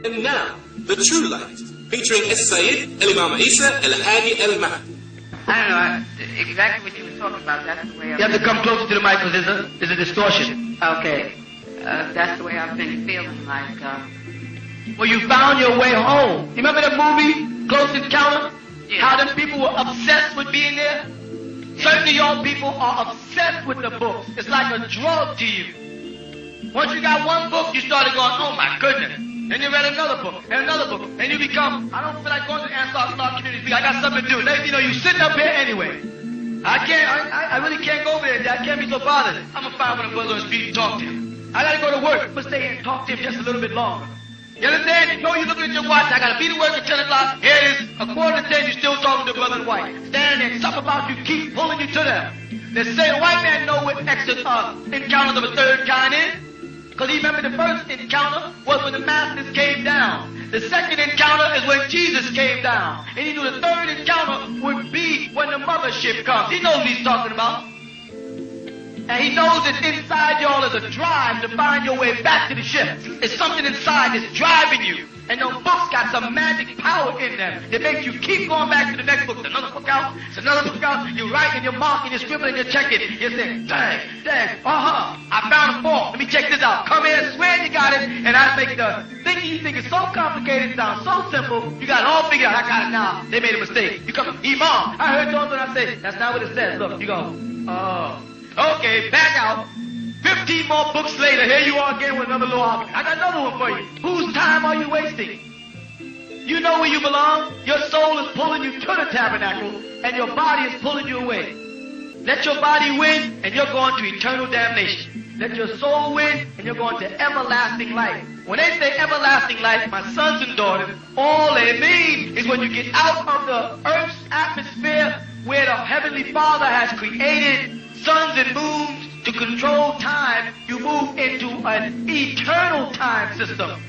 And now, The True Light, featuring Sayyid El-Imam Isa El-Hadi El-Mahdi. I don't know exactly what you were talking about. That's the way You have to come closer to the mic because there's a distortion. Okay. That's the way I've been feeling, like, Well, you found your way home. You remember that movie, Close Encounter? Yeah. How them people were obsessed with being there? Certain of y'all people are obsessed with the books. It's like a drug to you. Once you got one book, you started going, oh my goodness. Then you read another book, and another book. And you become, I don't feel like going to the Ansar community. I got something to do. Then, you sitting up here anyway. I really can't go over there. I can't be so bothered. I'm going to find one of the brothers on the street and talk to him. I got to go to work, but stay here and talk to him just a little bit longer. You understand? You look at your watch. I got to be to work at 10 o'clock. Here it is. A quarter to 10, you're still talking to brother and wife. Standing there, something about you keep pulling you to them. They say the white man know what encounters of a third kind is. Because he remember the first encounter was when the masters came down. The second encounter is when Jesus came down. And he knew the third encounter would be when the MotherShip comes. He knows what he's talking about. And he knows that inside y'all is a drive to find your way back to the ship. It's something inside that's driving you. And those books got some magic power in them that makes you keep going back to the next book. It's another book out. It's another book out. You're writing, you're marking, you're scribbling, you're checking. You're saying, dang, I found a form. Let me check this out. Come in, swear you got it. And I make the thinking you think is so complicated, it sounds so simple. You got it all figured out. I got it now. They made a mistake. You come, Imam. I heard those when I say, that's not what it says. Look, you go, oh, okay, back out. 15 more books later, here you are again with another little argument. I got another one for you. Whose time are you wasting? You know where you belong. Your soul is pulling you to the tabernacle, and your body is pulling you away. Let your body win, and you're going to eternal damnation. Let your soul win, and you're going to everlasting life. When they say everlasting life, my sons and daughters, all they mean is when you get out of the earth's atmosphere where the Heavenly Father has created suns and moons to control time, you move into an eternal time system.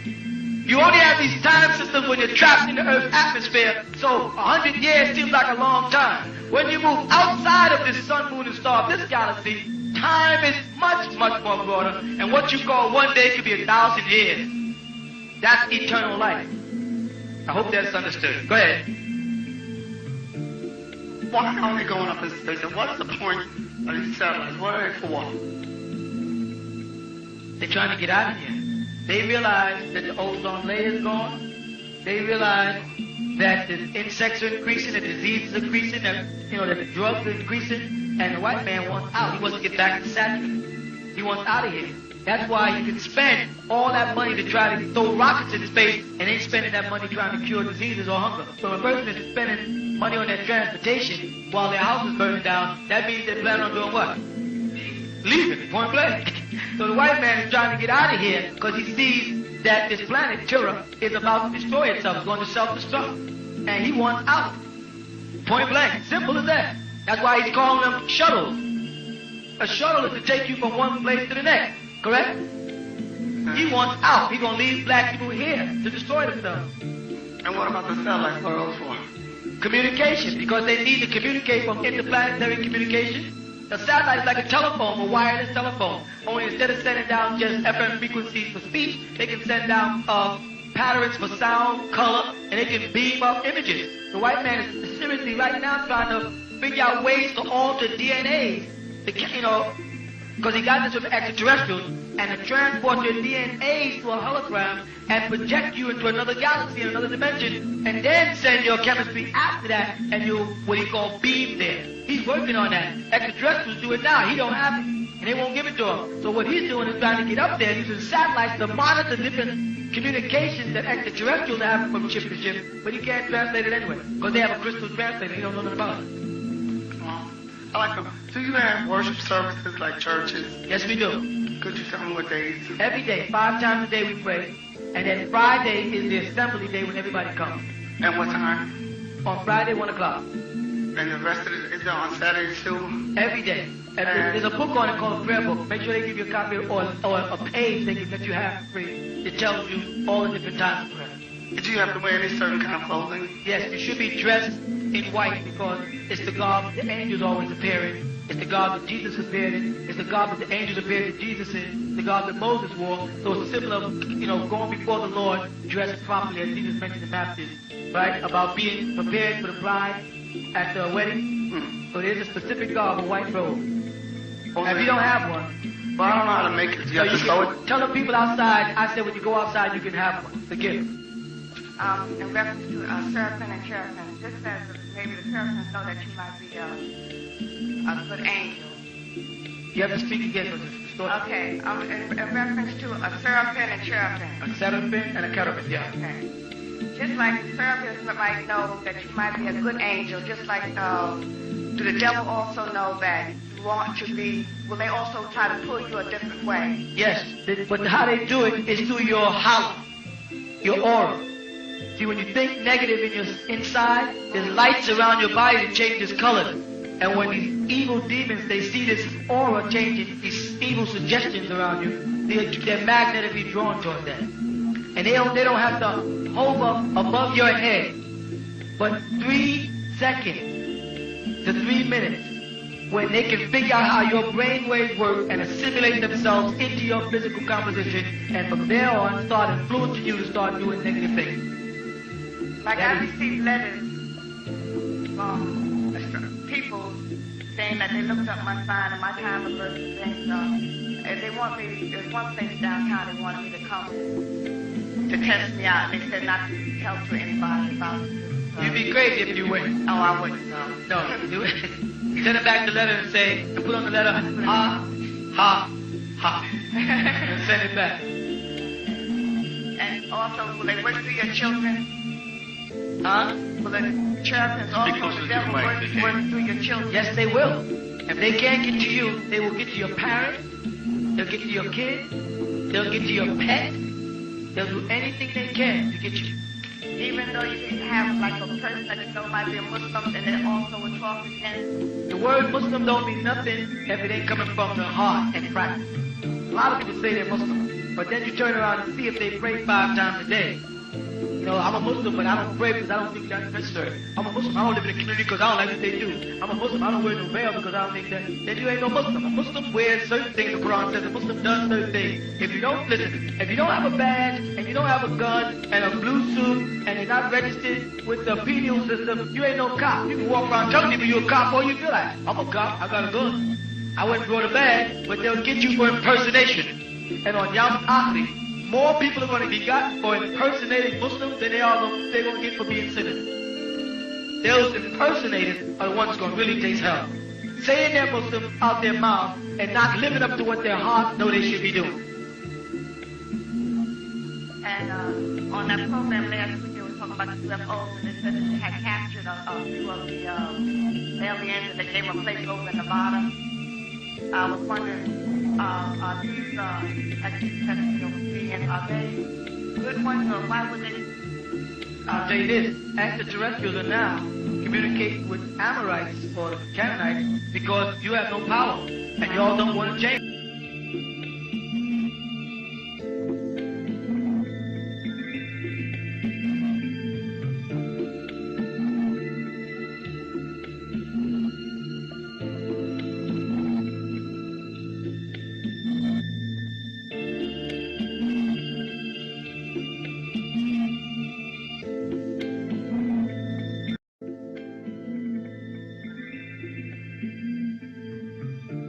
You only have these time systems when you're trapped in the Earth's atmosphere, so 100 years seems like a long time. When you move outside of this sun, moon, and star of this galaxy, time is much, much more broader, and what you call one day could be 1,000 years. That's eternal life. I hope that's understood. Go ahead. Why are they going up in space? And what's the point of these satellites? What are they for? They're trying to get out of here. They realize that the ozone layer is gone. They realize that the insects are increasing, the diseases are increasing, that the drugs are increasing, and the white man wants out. He wants to get back to Saturn. He wants out of here. That's why you can spend all that money to try to throw rockets in space and ain't spending that money trying to cure diseases or hunger. So a person is spending money on their transportation while their house is burning down, that means they plan on doing what? Leaving, point blank. So the white man is trying to get out of here because he sees that this planet, Terra, is about to destroy itself. It's going to self-destruct. And he wants out. Point blank. Simple as that. That's why he's calling them shuttles. A shuttle is to take you from one place to the next. Correct? He wants out. He's going to leave black people here to destroy themselves. And what about the satellites? What are those for? Communication, because they need to communicate from interplanetary communication. The satellite is like a telephone, a wireless telephone. Only instead of sending down just FM frequencies for speech, they can send down patterns for sound, color, and they can beam up images. The white man is seriously right now trying to figure out ways to alter DNA, because he got this from extraterrestrials, and to transport your DNA to a hologram and project you into another galaxy, another dimension, and then send your chemistry after that, and you what he call beam there. He's working on that. Extraterrestrials do it now. He don't have it, and they won't give it to him. So what he's doing is trying to get up there using satellites to monitor different communications that extraterrestrials have from ship to ship, but he can't translate it anyway, because they have a crystal translator. He don't know nothing about it. I like them. Do you have worship services like churches? Yes, we do. Could you tell me what days? Every day, 5 times a day we pray. And then Friday is the assembly day when everybody comes. And what time? On Friday, 1 o'clock. And the rest of it is on Saturdays too? Every day. There's a book on it called a prayer book. Make sure they give you a copy or a page they can let you have for free. It tells you all the different times of prayer. Do you have to wear any certain kind of clothing? Yes, you should be dressed in white because it's the garb the angels always appearing. It's the garb that Jesus appeared in. It's the garb that the angels appeared to Jesus in. The garb that Moses wore. So it's a symbol of, going before the Lord, dressed properly, as Jesus mentioned in Matthew, right? About being prepared for the bride at the wedding. So there's a specific garb, a white robe. And if you don't have one, well, I don't know how to make it. You have to sew it. Tell the people outside. I said when you go outside, you can have one. The gift. In reference to seraphim and cherubim, just as maybe the cherubim know that you might be a good angel. You have to speak again for the story. Okay. In reference to a seraphim and cherubim. A seraphim and a cherubim, yeah. Okay. Just like the seraphim might know that you might be a good angel, just like do the devil also know that you want to be? Will they also try to pull you a different way? Yes, but how they do it is through your halo, your aura. See, when you think negative in your inside, there's lights around your body that changes color. And when these evil demons, they see this aura changing, these evil suggestions around you, they're magnetically drawn toward that. And they don't have to hover above your head. But 3 seconds to 3 minutes, when they can figure out how your brain waves work and assimilate themselves into your physical composition, and from there on start influencing you to start doing negative things. Like I received letters from people saying that they looked up my sign and my time of birth and things. And they want me, there's one place downtown they wanted me to come to test me out. They said not to tell to anybody about it. You'd be crazy if you went. Oh, I wouldn't. No, do it. Send them back the letter and say, and put on the letter, ha, ha, ha. And send it back. And also, will they work through your children? Huh? Will the cherubims also the devil work through your children? Yes, they will. If they can't get to you, they will get to your parents. They'll get to your kids. They'll get to your pet. They'll do anything they can to get you. Even though you have like a person that you know might be a Muslim and they also will talk against? The word Muslim don't mean nothing if it ain't coming from the heart and practice. A lot of people say they're Muslim, but then you turn around and see if they pray 5 times a day. I'm a Muslim, but I don't pray because I don't think that's necessary. I'm a Muslim, I don't live in the community because I don't like what they do. I'm a Muslim, I don't wear no veil because I don't think that. Then you ain't no Muslim. A Muslim wears certain things. The Quran says a Muslim does certain things. If you don't have a badge, and you don't have a gun, and a blue suit, and you're not registered with the penal system, you ain't no cop. You can walk around telling people you're a cop all you feel like. I'm a cop, I got a gun. I wouldn't brought a badge, but they'll get you for impersonation. And on Yom Akhri, more people are going to be got for impersonating Muslims than they're going to get for being sinners. Those impersonators are the ones going to really taste hell. Saying they're Muslim out their mouth and not living up to what their hearts know they should be doing. And on that program last week, they were talking about the UFOs, and they said that they had captured a few of the aliens and that they were placed over in Nevada. I was wondering, are these extraterrestrial beings, are they good ones, or why would they? I'll tell you this, extraterrestrials are now communicating with Amorites or Canaanites because you have no power and y'all don't want to change.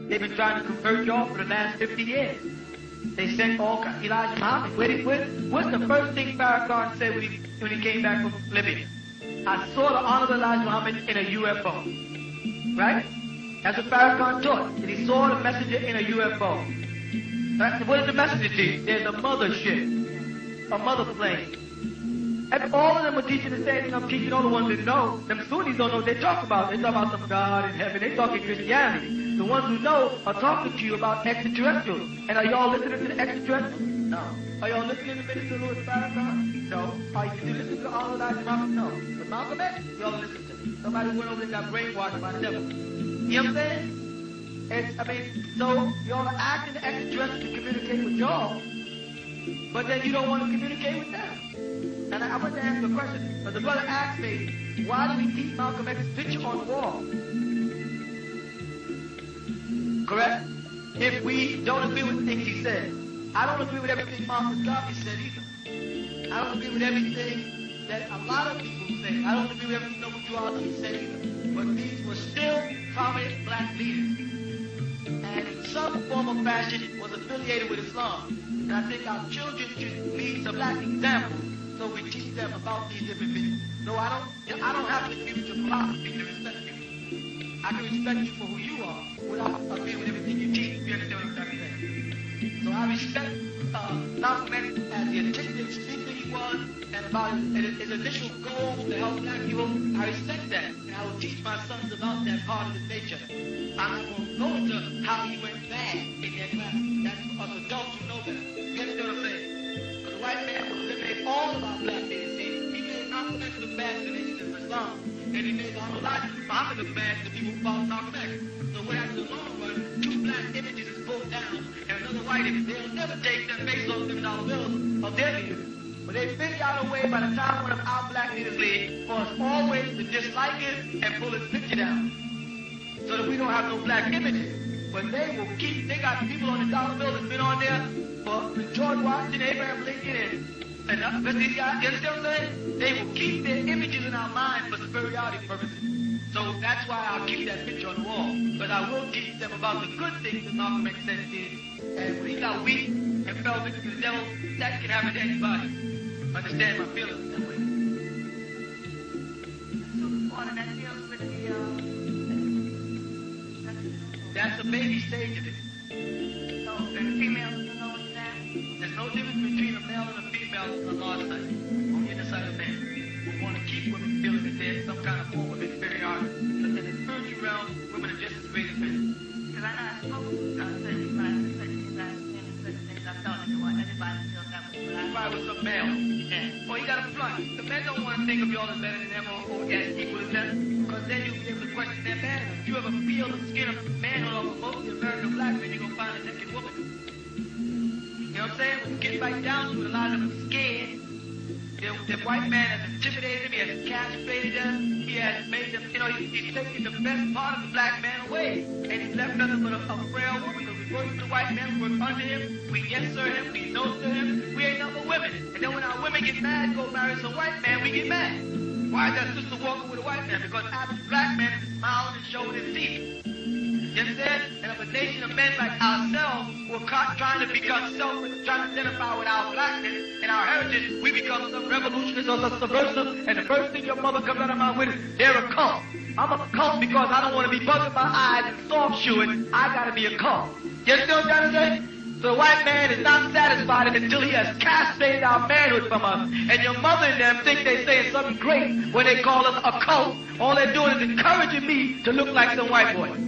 They've been trying to convert y'all for the last 50 years. They sent all Elijah Muhammad. What's the first thing Farrakhan said when he came back from Libya? I saw the Honorable Elijah Muhammad in a UFO. Right? That's what Farrakhan taught. And he saw the messenger in a UFO. Right? What is the messenger to you? There's a mothership. A mother plane. And all of them were teaching the same thing I'm teaching all the ones that know. Them Sunnis don't know what they talk about. They talk about some God in heaven. They talking Christianity. The ones who know are talking to you about extraterrestrials. And are y'all listening to the extraterrestrials? No. Are y'all listening to Minister Louis Farrakhan? No. Are you listening to all of that? No. But Malcolm X, y'all listen to. Somebody went over and got brainwashed by the devil. You know what I'm saying? So y'all are asking the extraterrestrials to communicate with y'all, but then you don't want to communicate with them. And I want to ask you a question. Because the brother asked me, why do we keep Malcolm X's picture on the wall? Correct? If we don't agree with things he said. I don't agree with everything Marcus Garvey said either. I don't agree with everything that a lot of people say. I don't agree with everything Nuwaupu said either. But these were still prominent black leaders. And in some form or fashion was affiliated with Islam. And I think our children should lead some black examples so we teach them about these different things. So I don't have to agree with your philosophy to respect you. I can respect you for who you are without agreeing with everything you teach. You understand what I'm trying to say? So I respect Malcolm X as the articulate speaker he was and about his initial goal to help black people. I respect that. And I will teach my sons about that part of his nature. I'm not going to go into how he went bad in their class. That's for us adults who know better. You understand what I'm saying? Because the white man will eliminate all of our black men. He made Malcolm X look bad to the nation of Islam. And he made Malachi Muhammad look bad to people who follow Malcolm X. So what happens in the long run, two black images is pulled down, and another white image. They'll never take their face off them dollar bills of their leaders. But they figure out a way by the time one of our black leaders leave for us always to dislike it and pull his picture down. So that we don't have no black images. But they will keep, they got people on the dollar bill that's been on there for George Washington, Abraham Lincoln, and these guys, you understand what I'm saying? They will keep their images in our mind for superiority purposes. So that's why I'll keep that picture on the wall. But I will teach them about the good things that Malcolm X said he did. And when he got weak and fell victim to the devil, that can happen to anybody. Understand my feelings that way. That's the baby stage of it. So the females do know what's that? There's no difference between a male and a female on the Lord's side, on the inner side of man. We want to keep women feeling that there's some kind of form of inferiority. But in the spiritual realm, women are just as great as men. Because I know I spoke to you when I said things, I felt like everybody feels that way. Everybody was a male. Yeah. Well, you got to front. The men don't want to think of y'all as better than them or as equal as them. Because then you'll be able to question their manhood. If you ever feel the skin of manhood over most of the American black men, you're going to find a naked woman. You know what I'm saying? When you get right down to it, a lot of them are scared. The white man has intimidated them, he has castrated them, he has made them, he's taken the best part of the black man away. And he's left nothing but a frail woman. So we work with the white man, we work under him, we yes sir him, we no sir him, we ain't nothing but women. And then when our women get mad, go marry some white man, we get mad. Why is that sister walking with a white man? Because average black man is smiling and showing his teeth. You understand? And if a nation of men like ourselves were trying to become trying to identify with our blackness and our heritage, we become some revolutionists or some subversive, and the first thing your mother comes out of my mouth is, they're a cult. I'm a cult because I don't want to be bugging my eyes and soft shoeing. I gotta be a cult. You understand what I'm trying to say? So the white man is not satisfied until he has castrated our manhood from us. And your mother and them think they're saying something great when they call us a cult. All they're doing is encouraging me to look like some white boy.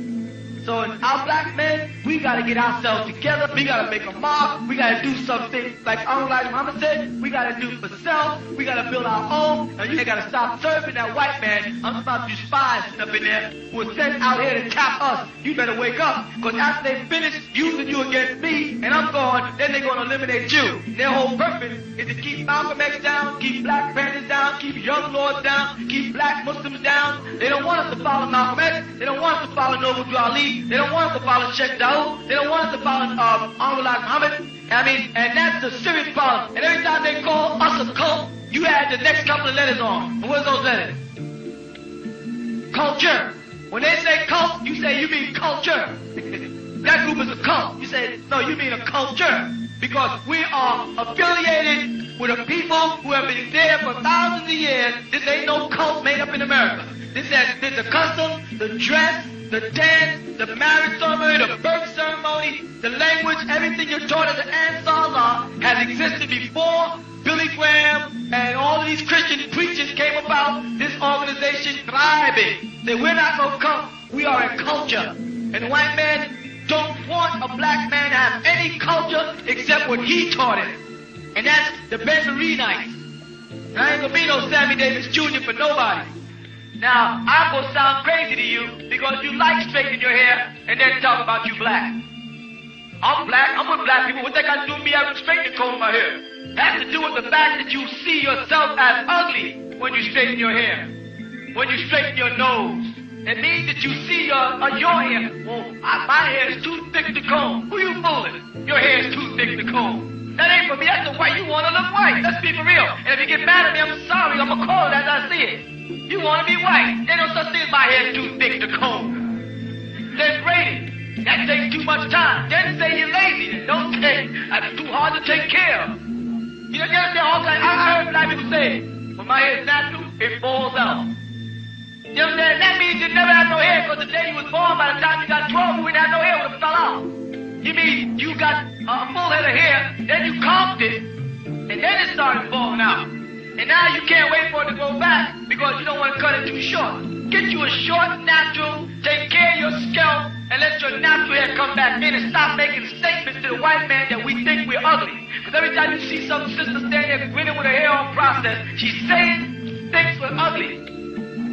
So in our black men, we got to get ourselves together. We got to make a mark. We got to do something like Elijah Muhammad said. We got to do for self. We got to build our own. And you got to stop serving that white man. I'm about to spies up in there who are sent out here to tap us. You better wake up. Because after they finish using you against me and I'm gone, then they're going to eliminate you. Their whole purpose is to keep Malcolm X down, keep black Panthers down, keep young lords down, keep black Muslims down. They don't want us to follow Malcolm X. They don't want us to follow Nuwaupu Ali. They don't want us to follow Sheikh Daoud. They don't want us to follow Elijah Muhammad. And that's a serious problem. And every time they call us a cult, you add the next couple of letters on. And what's those letters? Culture. When they say cult, you say you mean culture. That group is a cult. You say, no, you mean a culture. Because we are affiliated with a people who have been there for thousands of years. This ain't no cult made up in America. This is the custom, the dress, the dance, the marriage ceremony, the birth ceremony, the language, everything you're taught as an Ansar Allah has existed before Billy Graham and all of these Christian preachers came about. This organization thriving. That we're not no cult, we are a culture. And the white man don't want a black man to have any culture except what he taught it. And that's the Ben-Marinites. And I ain't gonna be no Sammy Davis Jr. for nobody. Now, I'm going to sound crazy to you because you like straightening your hair and then talk about you black. I'm black. I'm with black people. What they got to do with me having a straightening comb in my hair? It has to do with the fact that you see yourself as ugly when you straighten your hair, when you straighten your nose, and It means that you see your hair. Well, my hair is too thick to comb. Who you fooling? Your hair is too thick to comb. That ain't for me. That's the white. You want to look white. Let's be for real. And if you get mad at me, I'm sorry. I'm going to call it as I see it. You want to be white. There's no such thing as my hair is too thick to comb. Then braid it. That takes too much time. Then say you're lazy. Don't say it's too hard to take care of. You know, all kinds. I heard black people say, when my hair is natural, it falls out. You know what I'm saying? That means you never had no hair because the day you was born, by the time you got 12, you didn't have no hair, it would have fell out. You mean you got a full head of hair, then you combed it, and then it started falling out. And now you can't wait for it to grow back because you don't want to cut it too short. Get you a short, natural, take care of your scalp, and let your natural hair come back in and stop making statements to the white man that we think we're ugly. Because every time you see some sister standing there grinning with her hair on process, she's saying things we're ugly.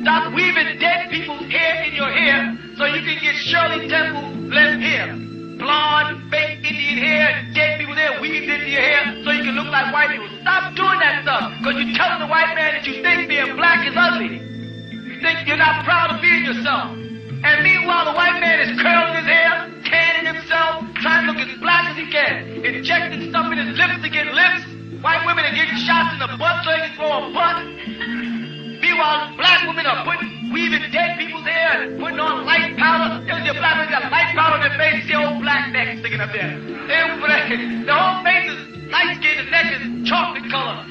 Stop weaving dead people's hair in your hair so you can get Shirley Temple blessed hair. Blonde, fake Indian hair, and dead people's hair weaved into your hair so you can look like white people. Stop doing that stuff because you're telling the white man that you think being black is ugly. You think you're not proud of being yourself. And meanwhile, the white man is curling his hair, tanning himself, trying to look as black as he can, injecting stuff in his lips to get lips. White women are getting shots in the butt so they can grow a butt. Meanwhile, black women are weaving dead people's hair and putting on light powder. You see a black woman got light powder on their face, see old black neck sticking up there. The whole face is light skin, the neck is chocolate color.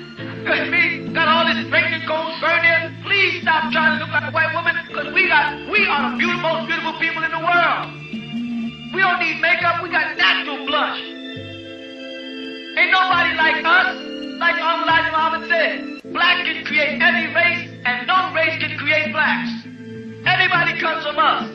Got all this pregnant cold burn there. Please stop trying to look like a white woman, because we are the most beautiful people in the world. We don't need makeup, we got natural blush. Ain't nobody like us, like Elijah Muhammad said. Black can create any race, and no race can create blacks. Everybody comes from us.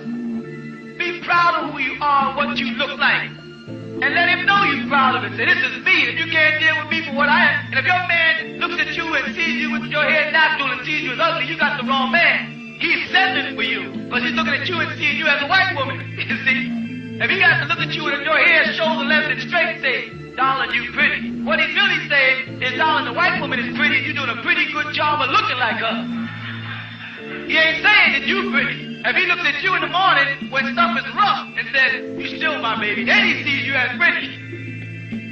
Be proud of who you are, what you look like. And let him know you're proud of it. Say, this is me, and you can't deal with me for what I am. And if your man looks at you and sees you with your hair natural and sees you as ugly, you got the wrong man. He's settling for you, because he's looking at you and seeing you as a white woman. You see? If he got to look at you and your hair shoulder length and straight, say, darling, you pretty. What he's really saying is, darling, the white woman is pretty, and you're doing a pretty good job of looking like her. He ain't saying that you pretty. If he looks at you in the morning when stuff is rough and says, you still my baby, then he sees you as pretty.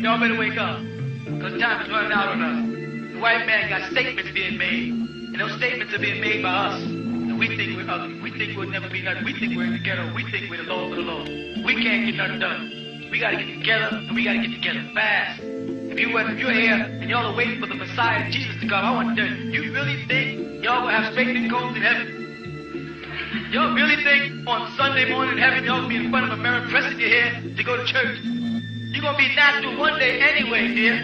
Y'all better wake up, because time is running out on us. The white man got statements being made, and those statements are being made by us. And we think we're ugly. We think we'll never be nothing. We think we're in the ghetto. We think we're the lowest of the low. We can't get nothing done. We got to get together, and we got to get together fast. If you're here and y'all are waiting for the Messiah, Jesus, to come, I want to tell you, you really think y'all going to have straightening combs in heaven? Y'all really think on Sunday morning in heaven y'all going to be in front of a mirror pressing your hair to go to church? You're going to be natural one day anyway, dear.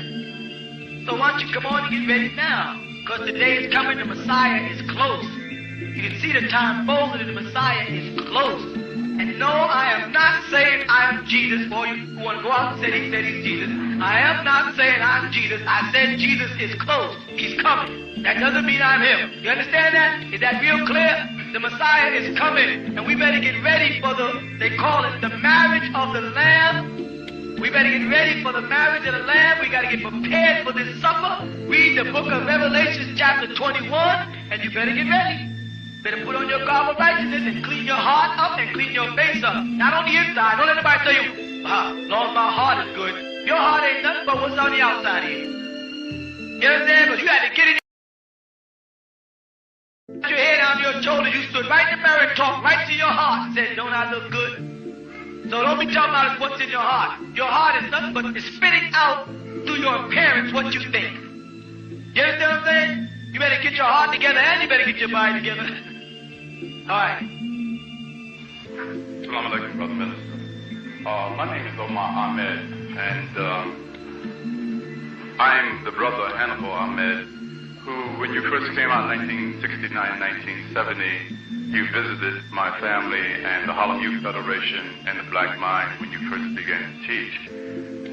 So why don't you come on and get ready now? Because the day is coming, the Messiah is close. You can see the time folded and the Messiah is close. And no, I am not saying I am Jesus. For you who want to go out and say he said he's Jesus. I am not saying I'm Jesus. I said Jesus is close. He's coming. That doesn't mean I'm him. You understand that? Is that real clear? The Messiah is coming, and we better get ready for they call it the marriage of the Lamb. We better get ready for the marriage of the Lamb. We got to get prepared for this supper. Read the book of Revelation chapter 21, and you better get ready. Better put on your garment of righteousness and clean your heart up and clean your face up. Not on the inside. Don't let anybody tell you, as long as my heart is good. Your heart ain't nothing but what's on the outside of you. You understand? Because you had to get in your head down your shoulder. You stood right in the mirror and talked right to your heart and said, don't I look good? So don't be talking about what's in your heart. Your heart is nothing but it's spitting out through your appearance what you think. You understand what I'm saying? You better get your heart together and you better get your body together. All right. Assalamu alaikum, Brother Minister. My name is Omar Ahmed, and I'm the brother Hannibal Ahmed, who, when you first came out in 1969, 1970, you visited my family and the Harlem Youth Federation and the Black Mind when you first began to teach.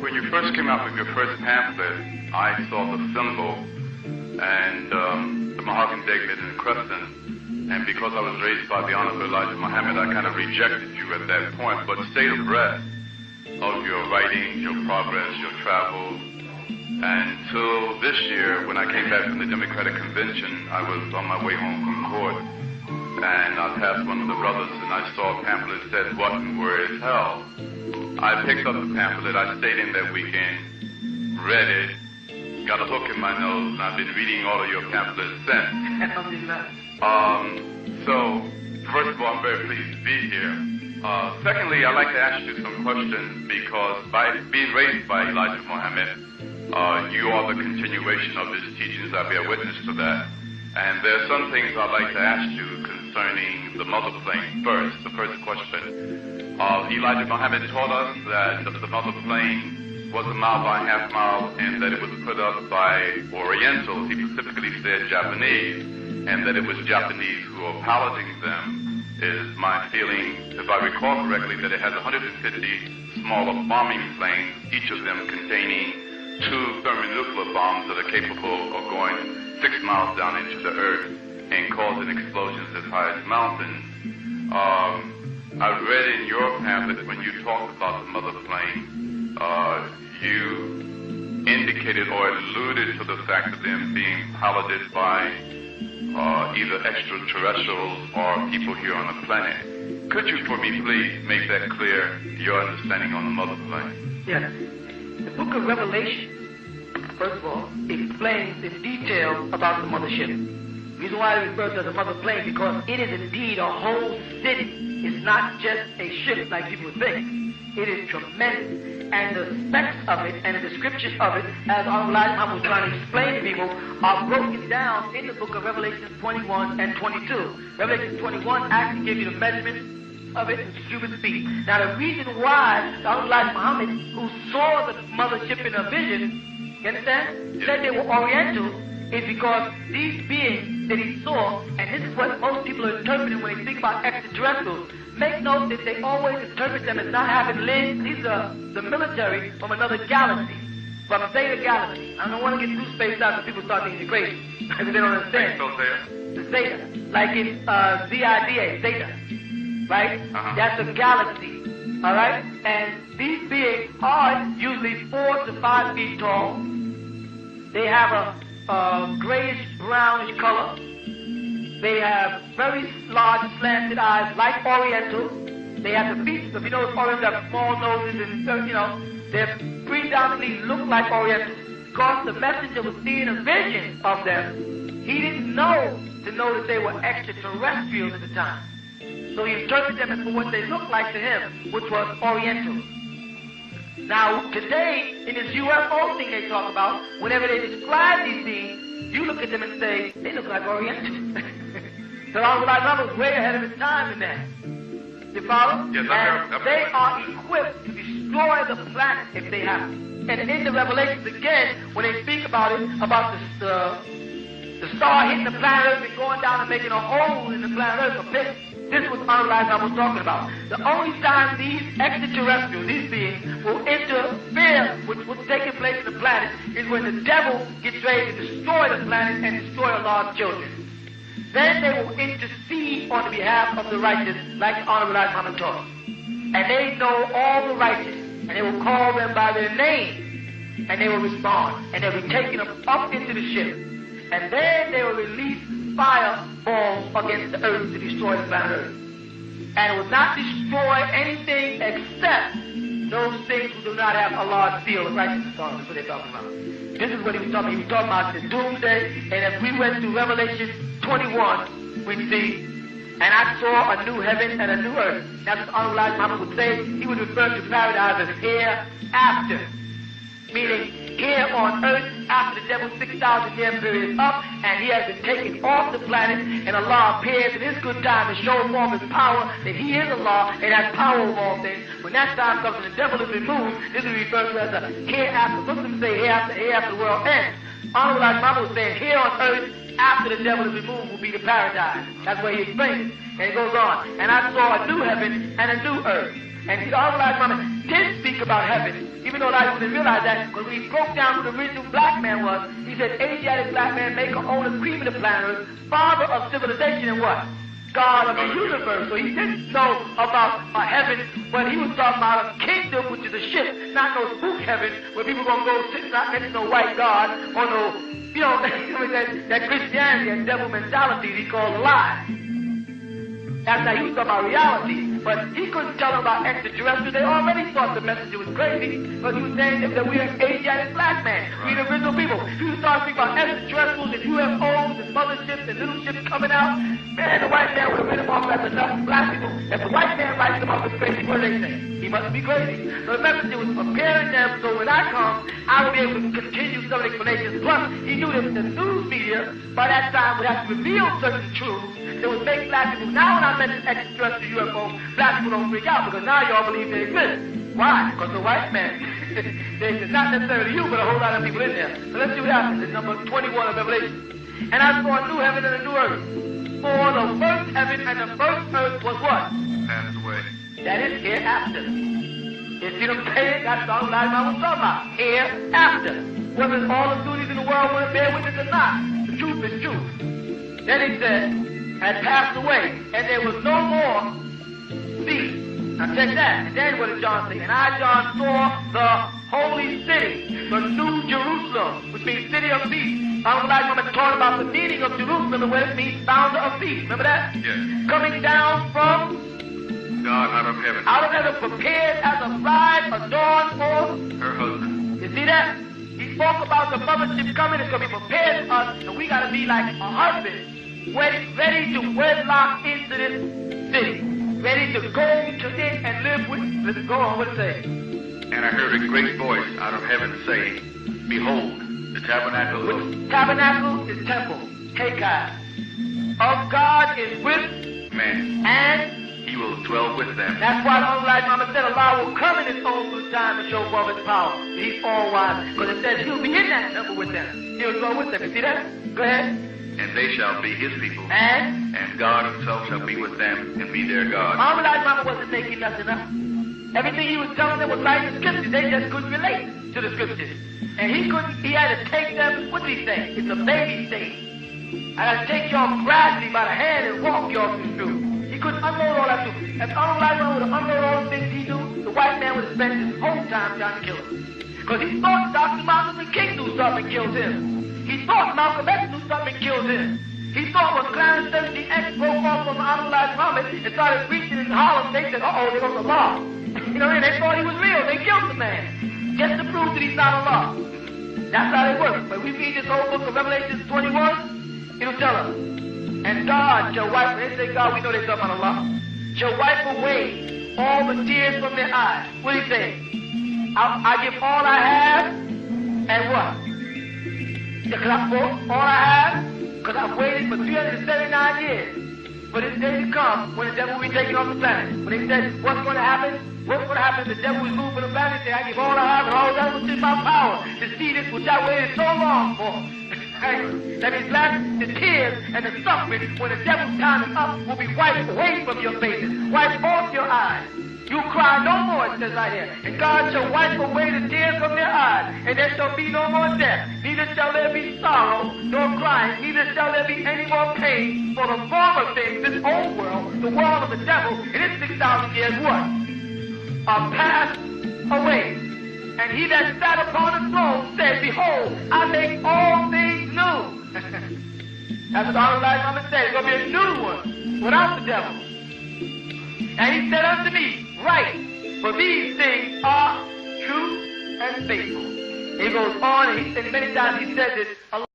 When you first came out with your first pamphlet, I saw the symbol and the mahogany daglet and the crescent. And because I was raised by the Honorable Elijah Muhammad, I kind of rejected you at that point, but stayed abreast of your writings, your progress, your travels. Until this year, when I came back from the Democratic Convention, I was on my way home from court, and I passed one of the brothers and I saw a pamphlet that said, "What and Where is Hell?" I picked up the pamphlet, I stayed in that weekend, read it, got a hook in my nose, and I've been reading all of your pamphlets since. So, first of all, I'm very pleased to be here. Secondly, I'd like to ask you some questions because by being raised by Elijah Muhammad, you are the continuation of his teachings. I bear witness to that. And there are some things I'd like to ask you concerning the mother plane first. The first question. Elijah Muhammad taught us that the mother plane was a mile by half mile and that it was put up by Orientals. He specifically said Japanese, and that it was Japanese who are piloting them. Is my feeling, if I recall correctly, that it has 150 smaller bombing planes, each of them containing 2 thermonuclear bombs that are capable of going 6 miles down into the earth and causing explosions as high as mountains. I read in your pamphlet when you talked about the mother plane, you indicated or alluded to the fact of them being piloted by either extraterrestrials or people here on the planet. Could you, for me, please, make that clear, your understanding on the mother plane? Yes. The book of Revelation, first of all, explains in detail about the mothership. The reason why it refers to as a mother plane, because it is indeed a whole city. It's not just a ship like people think. It is tremendous. And the specs of it and the description of it, as Elijah was trying to explain to people, are broken down in the book of Revelation 21 and 22. Revelation 21 actually gives you the measurement of it in cubic feet. Now, the reason why Elijah Muhammad, who saw the mothership in a vision, you understand, said they were Oriental, is because these beings that he saw, and this is what most people are interpreting when they think about extraterrestrials. Make note that they always interpret them as not having limbs. These are the military from another galaxy, from Zeta Galaxy. I don't want to get too spaced out so people start thinking you're crazy, because they don't understand. The Zeta, like in Z-I-D-A, Zeta, right? That's a galaxy, all right? And these beings are usually 4 to 5 feet tall. They have a grayish brownish color. They have very large slanted eyes like Orientals. They have the feet, if you know, Orientals have small noses and, they predominantly look like Orientals. Because the messenger was seeing a vision of them, he didn't know that they were extraterrestrials at the time. So he interpreted them as for what they looked like to him, which was Orientals. Now, today, in this UFO thing they talk about, whenever they describe these things, you look at them and say, they look like Orientals. So Elijah was way ahead of his time in that. You follow? Yes, and they are equipped to destroy the planet if they have to. And in the Revelations again, when they speak about it, about the star hitting the planet Earth and going down and making a hole in the planet Earth, a pit. This was Elijah was talking about. The only time these extraterrestrials, these beings, will interfere with what's taking place in the planet is when the devil gets ready to destroy the planet and destroy Allah's children. Then they will intercede on behalf of the righteous, like the Honorable Elijah Muhammad taught. And they know all the righteous, and they will call them by their name, and they will respond, and they'll be taken up into the ship. And then they will release fireballs against the earth to destroy the planet Earth. And it will not destroy anything except those things who do not have Allah's seal of righteousness on them. That's what they're talking about. This is what he was talking about. He was talking about the doomsday. And if we went to Revelation 21, we'd see, and I saw a new heaven and a new earth. That's what Honorable Elijah Muhammad would say. He would refer to paradise as hereafter, meaning here on earth after the devil's 6,000-year period is up, and he has been taken off the planet, and Allah appears in his good time to show forth his power, that he is Allah and has power over all things. When that time comes and the devil is removed, this is referred to as a hereafter. Muslims say hereafter the world ends. Honorable Elijah Muhammad was saying here on earth after the devil is removed will be the paradise. That's where he explains it. And it goes on. And I saw a new heaven and a new earth. And Honorable Elijah Muhammad did speak about heaven. Even though Elijah didn't realize that, because when he broke down who the original black man was, he said, Asiatic black man, maker, owner, cream of the planet Earth, father of civilization, and what? God of the universe. So he didn't know about a heaven, but he was talking about a kingdom, which is a ship, not no spook heaven, where people going to go sit not next to no white God, or no, that Christianity and devil mentality he calls a lie. That's how he was talking about reality. But he couldn't tell them about extraterrestrials. They already thought the message was crazy. But he was saying that we are Asiatic black man. We the original people. He was talking about extraterrestrials and UFOs and motherships and little ships coming out. Man, the white man would have written them off as enough black people. If the white man writes them off as crazy, what do they say? He must be crazy. So the message was preparing them so when I come, I will be able to continue some explanations. Plus, he knew that the news media by that time would have to reveal certain truths that would make black people. Now when I mention extraterrestrial UFO, black people don't freak out because now y'all believe they exist. Why? Because the white man, not necessarily you, but a whole lot of people in there. So let's see what happens in number 21 of Revelation. And I saw a new heaven and a new earth. For the first heaven and the first earth was what? Passed away. That is hereafter. You see what I'm saying? That's all I was talking about. Hereafter. Whether all the duties in the world want to bear witness or not. The truth is truth. Then he said, had passed away, and there was no more sea. Now check that. And then what did John say? And I, John, saw the holy city, the new Jerusalem, which means city of peace. I don't like when I'm talking about the meaning of Jerusalem and what it means, founder of peace. Remember that? Yes. Coming down from God out of heaven. out of heaven, prepared as a bride adorned for Her husband. You see that? He spoke about the mothership coming. It's going to be prepared for us, and we got to be like a husband, ready to wedlock into this city, ready to go to it and live with. Let's go on. What it say? And I heard a great voice out of heaven say, Behold, the tabernacle of Tabernacle is temple. Hakai. Of God is with man. and He will dwell with them. that's why the Holy Mama said Allah will come in his own good time and show forth his power. He's all wise. Because it says he'll be in that temple with them. He'll dwell with them. You see that? Go ahead. And they shall be his people. And God himself shall be with them and be their God. Muhammad Mama wasn't making nothing up. Everything he was telling them was like the scriptures. They just couldn't relate to the scriptures. And he had to take them, what did he say? It's a baby stage. I got to take y'all gradually by the hand and walk y'all through. He couldn't unload all that too. If Muhammad would have unloaded all the things he knew, the white man would have spent his whole time trying to kill him. Because he thought Dr. Martin Luther King knew something and killed him. He thought Malcolm X knew something and killed him. He thought when Clarence 17X broke off from Honorable Muhammad and started preaching in Harlem, they said, uh-oh, there goes the law. You know, and they thought he was real. They killed the man just to prove that he's not Allah. That's how they work. But we read this whole book of Revelation 21, it'll tell us. And God shall wipe, when they say God, we know they're talking about Allah, shall wipe away all the tears from their eyes. What did he say? I give all I have, and what? All I have, because I've waited for 379 years for this day to come when the devil will be taken off the planet. When they said, what's going to happen? What's going to happen if the devil is moved from the planet? Say, I give all I have and all that which is my power to see this which I waited so long for. That means the tears and the suffering when the devil's time is up will be wiped away from your faces, wiped off your eyes. You cry no more, it says right here. And God shall wipe away the tears from their eyes, and there shall be no more death. Neither shall there be sorrow, nor crying, neither shall there be any more pain. For the former things, this old world, the world of the devil, in its 6,000 years, what? Are passed away. And he that sat upon the throne said, Behold, I make all things new. That's what our life Mama said. It's going to be a new one without the devil. And he said unto me, Write, for these things are true and faithful. He goes on, and many times he says this. Allah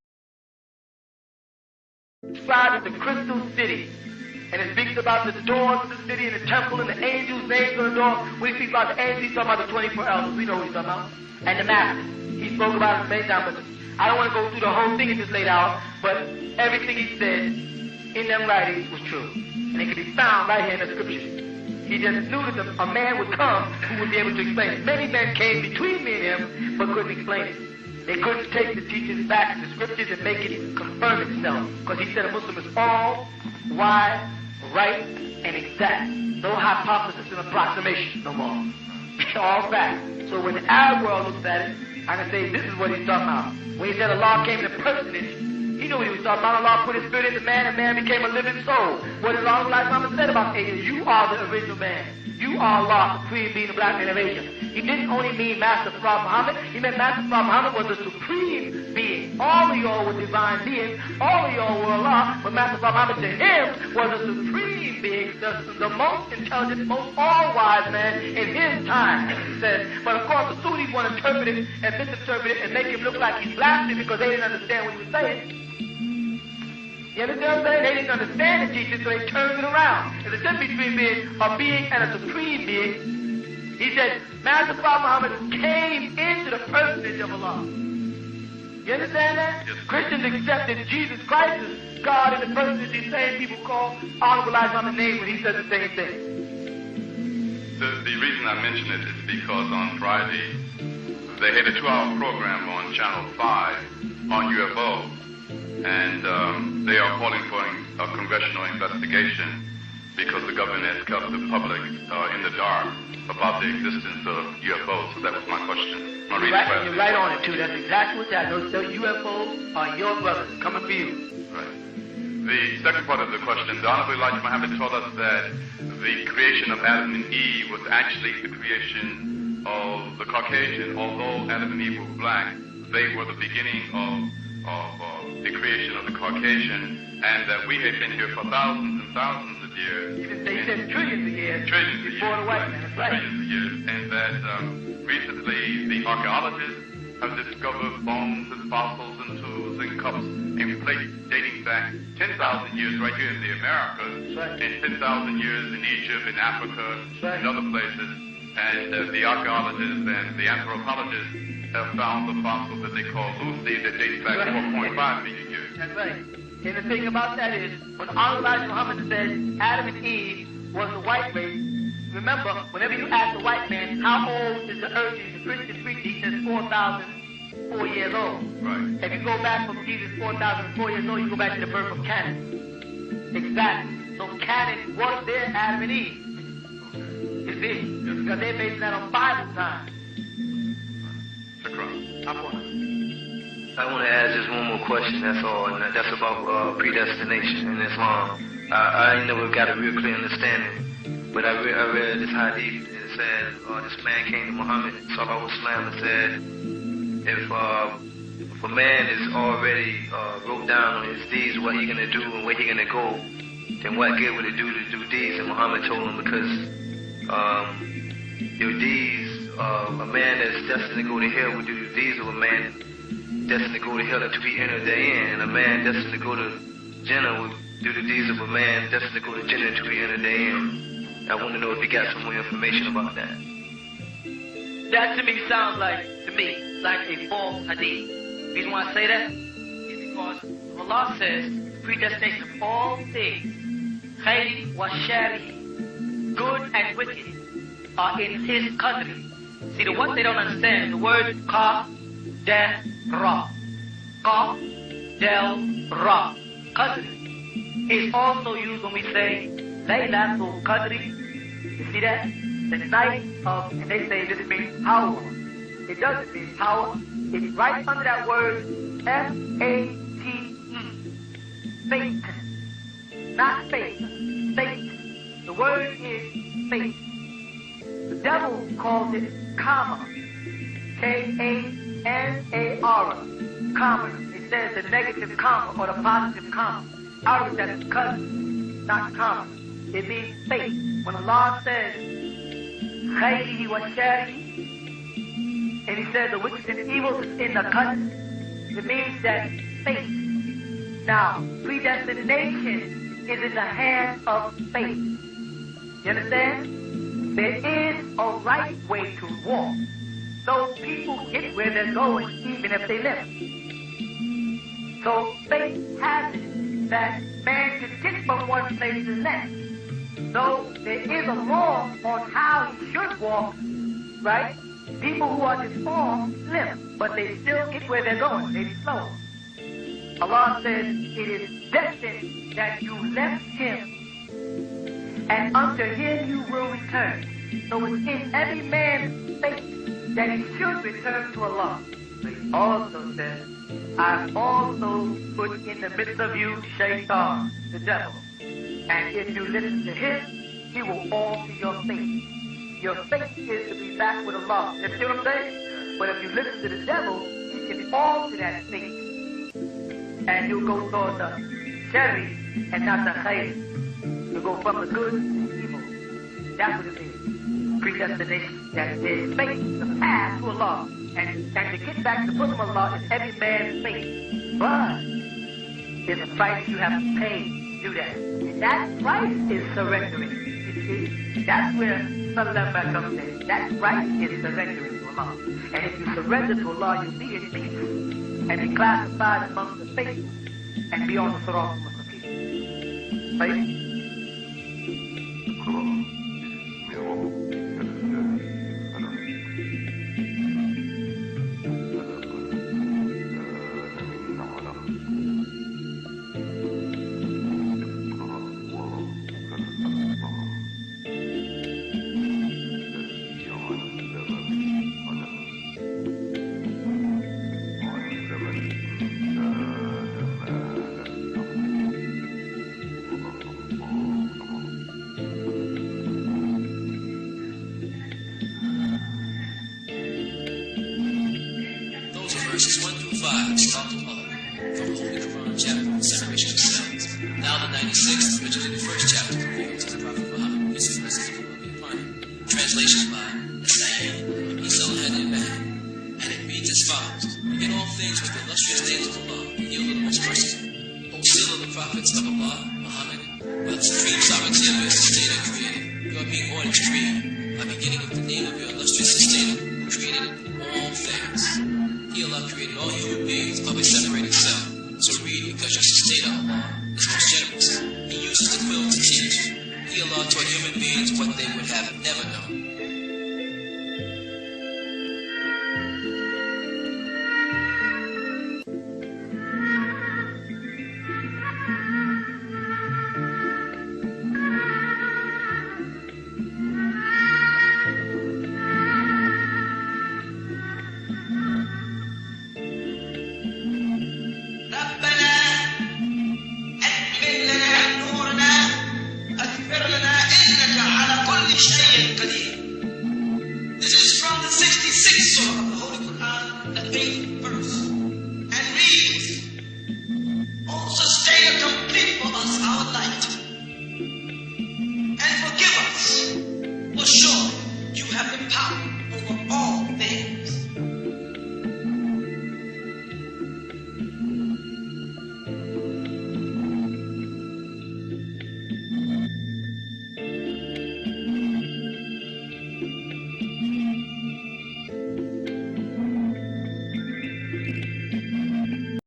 describes the crystal city. And it speaks about the doors of the city and the temple and the angels' names on the door. When he speaks about the angels, he's talking about the 24 elders. We know what he's talking about. And the masters. He spoke about it many times. But I don't want to go through the whole thing at this late hour, but everything he said in them writings was true. And it can be found right here in the scriptures. He just knew that a man would come who would be able to explain it. Many men came between me and him, but couldn't explain it. They couldn't take the teachings back to the scriptures and make it confirm itself. Because he said a Muslim is all wise, right, and exact. No hypothesis and approximation no more. All fact. So when the Arab world looks at it, I can say this is what he's talking about. When he said Allah came to personage, he knew what he was talking about. Allah put his spirit into man, and man became a living soul. What did Allah Mama said about Asia? You are the original man. You are Allah, supreme being, the black man of Asia. He didn't only mean Master Prophet Muhammad. He meant Master Prophet Muhammad was the supreme being. All of y'all were divine beings. All of y'all were Allah. But Master Muhammad to him was a supreme being, the most intelligent, most all-wise man in his time, he said. But of course, the Sunnis want to interpret it and misinterpret it and make him look like he's blaspheming because they didn't understand what he was saying. You understand what I'm saying? They didn't understand the teaching, so they turned it around. There's a difference between being a being and a supreme being. He said, Master Muhammad came into the personage of Allah. You understand that? Yes. Christians accepted Jesus Christ as God in the personage these same people call Honorable Elijah Muhammad's name when he says the same thing. The reason I mention it is because on Friday, they had a 2-hour program on Channel 5 on UFO. And they are calling for a congressional investigation because the government has kept the public in the dark about the existence of UFOs. So that was my question. You're right on it, too. That's exactly what that is. Those UFOs are your brothers coming for you. Right. The second part of the question, the Honorable Elijah Muhammad told us that the creation of Adam and Eve was actually the creation of the Caucasian. Although Adam and Eve were black, they were the beginning of the creation of the Caucasian, and that we had been here for thousands and thousands of years. They said trillions of years. Trillions of before years. The white man. That's right. Trillions of years. And that recently the archaeologists have discovered bones and fossils and tools and cups and plates dating back 10,000 years right here in the Americas, right. And 10,000 years in Egypt, in Africa, right. and other places. And the archaeologists and the anthropologists have found the fossil that they call Lucy that dates back 4.5 million years. That's right. And the thing about that is, when Elijah Muhammad said Adam and Eve was the white race, remember, whenever you ask a white man, how old is the earth in the Christian preacher, he says 4,004 years old. Right. If you go back from Jesus 4,004 years old, you go back to the birth of Canaan. Exactly. So Canaan was there, Adam and Eve. You see? Because they're basing that on Bible time. I want to ask just one more question, that's all, and that's about predestination in Islam. I ain't never got a real clear understanding, but I read this hadith, and it said, this man came to Muhammad sallallahu alaihi wasallam and said, if a man is already wrote down on his deeds what he's going to do and where he's going to go, then what good would it do to do deeds? And Muhammad told him, because your deeds, a man that's destined to go to hell would do the deeds of a man destined to go to hell until he entered therein, and a man destined to go to Jannah would do the deeds of a man destined to go to Jannah until he entered therein. I want to know if you got some more information about that. That to me sounds like a false hadith. The reason why I say that is because Allah says predestination of all things, khayri wa shari, good and wicked, are in His country. See, the one they don't understand is the word Qadara. Qadara. Qadri is also used when we say Laylatul Qadri. You see that? The night of, and they say this means power. It doesn't mean power. It's right under that word F-A-T-E. Fate. Not faith. Fate. The word is fate. The devil calls it karma. K-A-N-A-R. Karma. It says the negative karma or the positive karma. Out of that cousin, not karma. It means fate. When Allah says, khayrihi wa sharihi, and He says the wicked and evil is in the cousin, it means that fate. Now, predestination is in the hands of fate. You understand? There is a right way to walk. So people get where they're going even if they live. So fate has it that man can get from one place to the next. So there is a law on how he should walk, right? People who are deformed live, but they still get where they're going. They slow. Allah says it is destined that you left Him, and unto Him you will return. So it's in every man's fate that he should return to Allah. But He also says, I've also put in the midst of you Shaitan, the devil. And if you listen to him, he will alter your fate. Your fate is to be back with Allah. You see what I'm saying? But if you listen to the devil, he can alter that fate and you go toward the shari and not the khayr. You go from the good to the evil. That's what it is. Predestination. That is faith, the path to Allah. And to get back to the bosom of Allah is every man's faith. But there's a price you have to pay to do that. And that price is surrendering. You see? That's where Sallallahu comes in. That price is surrendering to Allah. And if you surrender to Allah, you'll be in peace and be classified among the faithful and be on the Sirat al-Mustaqim. Faith? Verses 1 through 5 talk of Allah from Holy Quran chapter Separation of Cells. Now the 96th, which is in the first chapter, revealed to the Prophet Muhammad, peace and blessings of Allah be upon him. Translation by Asaru, Isa al-Hadid, and it reads as follows: Begin all things with the illustrious names of Allah, the yield of the most merciful. O seal of the prophets of Allah, Muhammad, by the supreme sovereignty of your sustainer creator, you are being ordered to create, by beginning with the name of your illustrious sustainer, who created all things. He, Allah, created all human beings of a separated cell. So read, because your sustainer, Allah, is most generous. He uses the quill to teach. He, Allah, taught human beings what they would have never known. For sure, you have the power